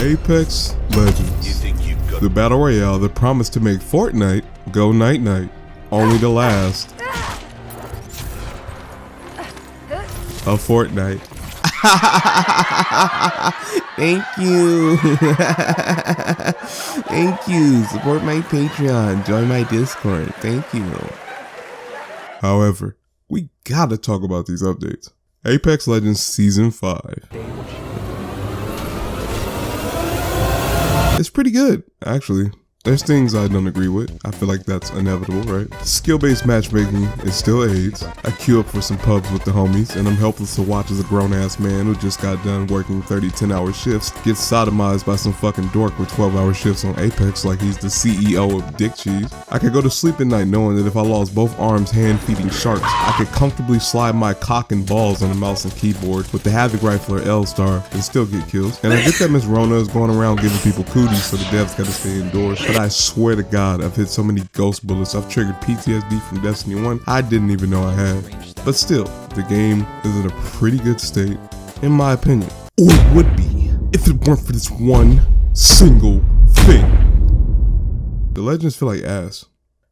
Apex Legends, the battle royale that promised to make Fortnite go night-night, only to last a fortnight. Thank you. Thank you. Support my Patreon. Join my Discord. Thank you. However, we gotta talk about these updates. Apex Legends Season 5. It's pretty good, actually. There's things I don't agree with. I feel like that's inevitable, right? Skill-based matchmaking is still AIDS. I queue up for some pubs with the homies, and I'm helpless to watch as a grown-ass man who just got done working 30 10-hour shifts gets sodomized by some fucking dork with 12-hour shifts on Apex like he's the CEO of Dick Cheese. I could go to sleep at night knowing that if I lost both arms hand-feeding sharks, I could comfortably slide my cock and balls on the mouse and keyboard with the Havoc Rifle or L-Star and still get kills. And I get that Miss Rona is going around giving people cooties, so the devs gotta stay indoors. But I swear to God, I've hit so many ghost bullets, I've triggered PTSD from Destiny 1 I didn't even know I had. But still, the game is in a pretty good state, in my opinion. Or it would be, if it weren't for this one single thing. The legends feel like ass.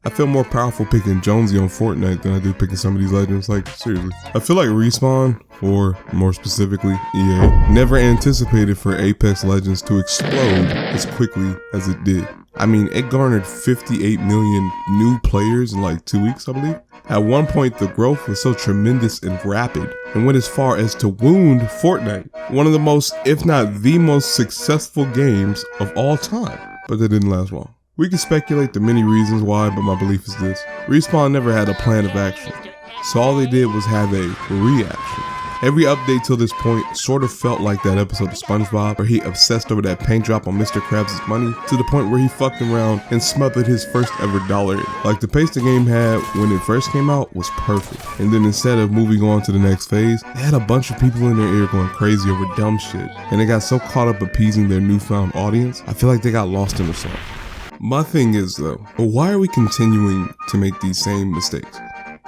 I feel more powerful picking Jonesy on Fortnite than I do picking some of these legends, like seriously. I feel like Respawn, or more specifically EA, never anticipated for Apex Legends to explode as quickly as it did. I mean, it garnered 58 million new players in like 2 weeks, I believe. At one point, the growth was so tremendous and rapid, and went as far as to wound Fortnite, one of the most, if not the most successful games of all time. But that didn't last long. We can speculate the many reasons why, but my belief is this. Respawn never had a plan of action, so all they did was have a reaction. Every update till this point sort of felt like that episode of SpongeBob where he obsessed over that paint drop on Mr. Krabs' money to the point where he fucked around and smothered his first ever dollar. Like the pace the game had when it first came out was perfect. And then instead of moving on to the next phase, they had a bunch of people in their ear going crazy over dumb shit. And they got so caught up appeasing their newfound audience, I feel like they got lost in the song. My thing is though, why are we continuing to make these same mistakes?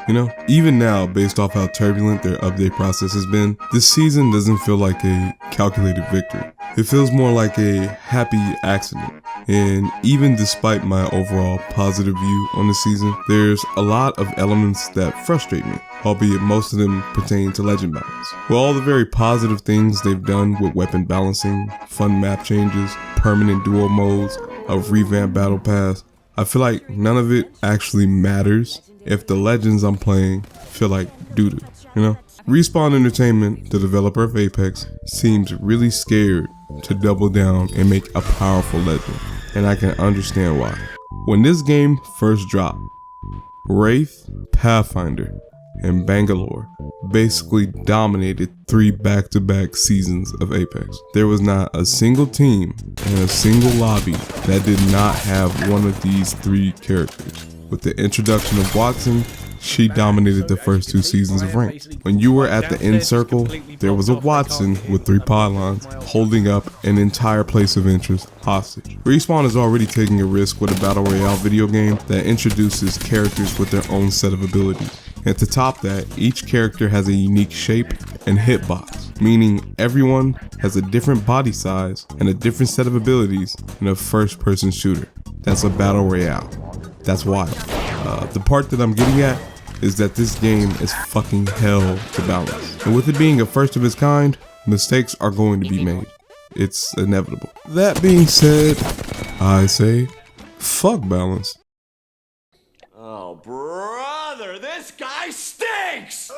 You know, even now, based off how turbulent their update process has been, this season doesn't feel like a calculated victory. It feels more like a happy accident. And even despite my overall positive view on the season, there's a lot of elements that frustrate me, albeit most of them pertain to legend balance. With all the very positive things they've done with weapon balancing, fun map changes, permanent duo modes, a revamped battle pass, I feel like none of it actually matters if the legends I'm playing feel like doo-doo, you know? Respawn Entertainment, the developer of Apex, seems really scared to double down and make a powerful legend, and I can understand why. When this game first dropped, Wraith, Pathfinder, and Bangalore basically dominated 3 back-to-back seasons of Apex. There was not a single team and a single lobby that did not have one of these 3 characters. With the introduction of Wattson, she dominated the first 2 seasons of Ranked. When you were at the end circle, there was a Wattson with 3 pylons holding up an entire place of interest hostage. Respawn is already taking a risk with a battle royale video game that introduces characters with their own set of abilities. And to top that, each character has a unique shape and hitbox, meaning everyone has a different body size and a different set of abilities in a first-person shooter. That's a battle royale. That's wild. The part that I'm getting at is that this game is fucking hell to balance. And with it being a first of its kind, mistakes are going to be made. It's inevitable. That being said, I say, fuck balance. Oh, brother, this guy stinks!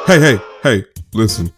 Hey, listen,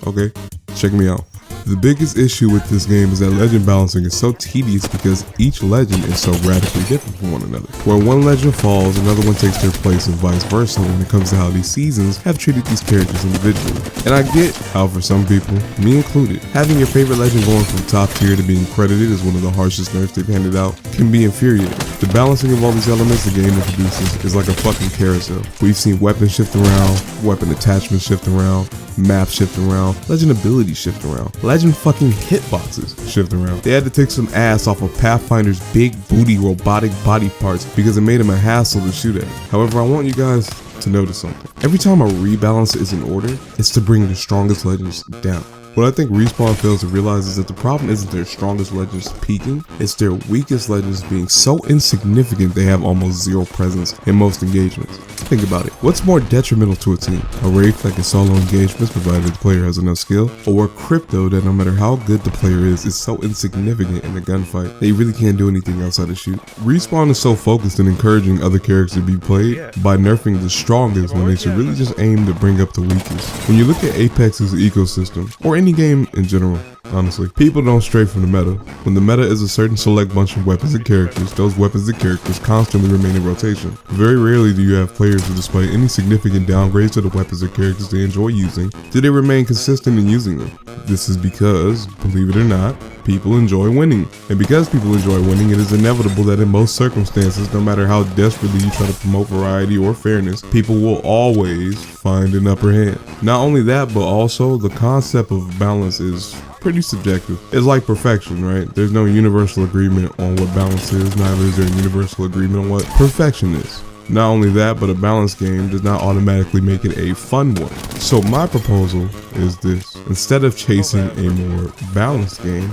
okay? Check me out. The biggest issue with this game is that legend balancing is so tedious because each legend is so radically different from one another. Where one legend falls, another one takes their place and vice versa when it comes to how these seasons have treated these characters individually. And I get how for some people, me included, having your favorite legend going from top tier to being credited as one of the harshest nerfs they've handed out can be infuriating. The balancing of all these elements the game introduces is like a fucking carousel. We've seen weapons shift around, weapon attachments shift around, map shift around, legend abilities shift around, legend fucking hitboxes shift around. They had to take some ass off of Pathfinder's big booty robotic body parts because it made him a hassle to shoot at. However, I want you guys to notice something. Every time a rebalance is in order, it's to bring the strongest legends down. What I think Respawn fails to realize is that the problem isn't their strongest legends peaking, it's their weakest legends being so insignificant they have almost zero presence in most engagements. Think about it. What's more detrimental to a team? A Wraith that can solo engagements provided the player has enough skill, or Crypto that no matter how good the player is so insignificant in a gunfight they really can't do anything outside of shoot. Respawn is so focused in encouraging other characters to be played by nerfing the strongest when they should really just aim to bring up the weakest. When you look at Apex's ecosystem, or any game in general, honestly, people don't stray from the meta. When the meta is a certain select bunch of weapons and characters, those weapons and characters constantly remain in rotation. Very rarely do you have players who, despite any significant downgrades to the weapons or characters they enjoy using, do they remain consistent in using them. This is because, believe it or not, people enjoy winning. And because people enjoy winning, it is inevitable that in most circumstances, no matter how desperately you try to promote variety or fairness, people will always find an upper hand. Not only that, but also the concept of balance is pretty subjective. It's like perfection, right? There's no universal agreement on what balance is, neither is there a universal agreement on what perfection is. Not only that, but a balanced game does not automatically make it a fun one. So my proposal is this: instead of chasing a more balanced game,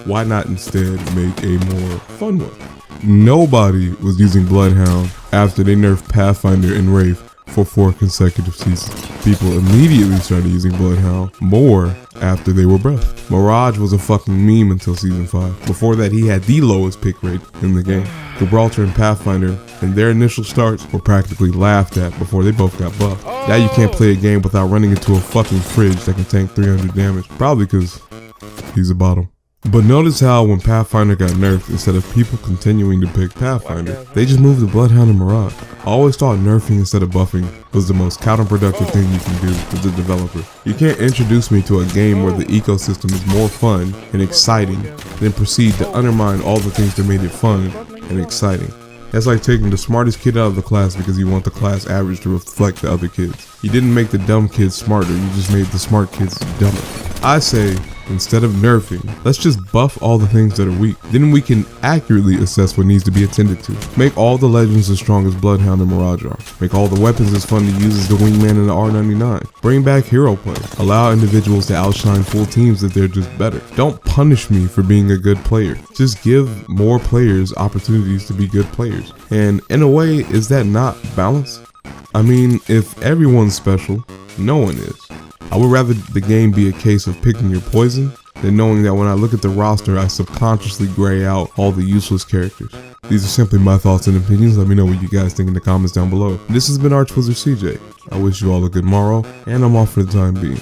why not instead make a more fun one? Nobody was using Bloodhound after they nerfed Pathfinder and Wraith for 4 consecutive seasons. People immediately started using Bloodhound more after they were buffed. Mirage was a fucking meme until season 5. Before that, he had the lowest pick rate in the game. Gibraltar and Pathfinder in their initial starts were practically laughed at before they both got buffed. Now you can't play a game without running into a fucking fridge that can tank 300 damage, probably because he's a bottom. But notice how when Pathfinder got nerfed, instead of people continuing to pick Pathfinder, they just moved to Bloodhound and Mirage. I always thought nerfing instead of buffing was the most counterproductive thing you can do as a developer. You can't introduce me to a game where the ecosystem is more fun and exciting, then proceed to undermine all the things that made it fun and exciting. That's like taking the smartest kid out of the class because you want the class average to reflect the other kids. You didn't make the dumb kids smarter, you just made the smart kids dumber. I say, instead of nerfing, let's just buff all the things that are weak. Then we can accurately assess what needs to be attended to. Make all the legends as strong as Bloodhound and Mirage are. Make all the weapons as fun to use as the Wingman and the R99. Bring back hero play. Allow individuals to outshine full teams if they're just better. Don't punish me for being a good player. Just give more players opportunities to be good players. And in a way, is that not balance? I mean, if everyone's special, no one is. I would rather the game be a case of picking your poison than knowing that when I look at the roster, I subconsciously gray out all the useless characters. These are simply my thoughts and opinions. Let me know what you guys think in the comments down below. This has been ArchWizard CJ. I wish you all a good morrow, and I'm off for the time being.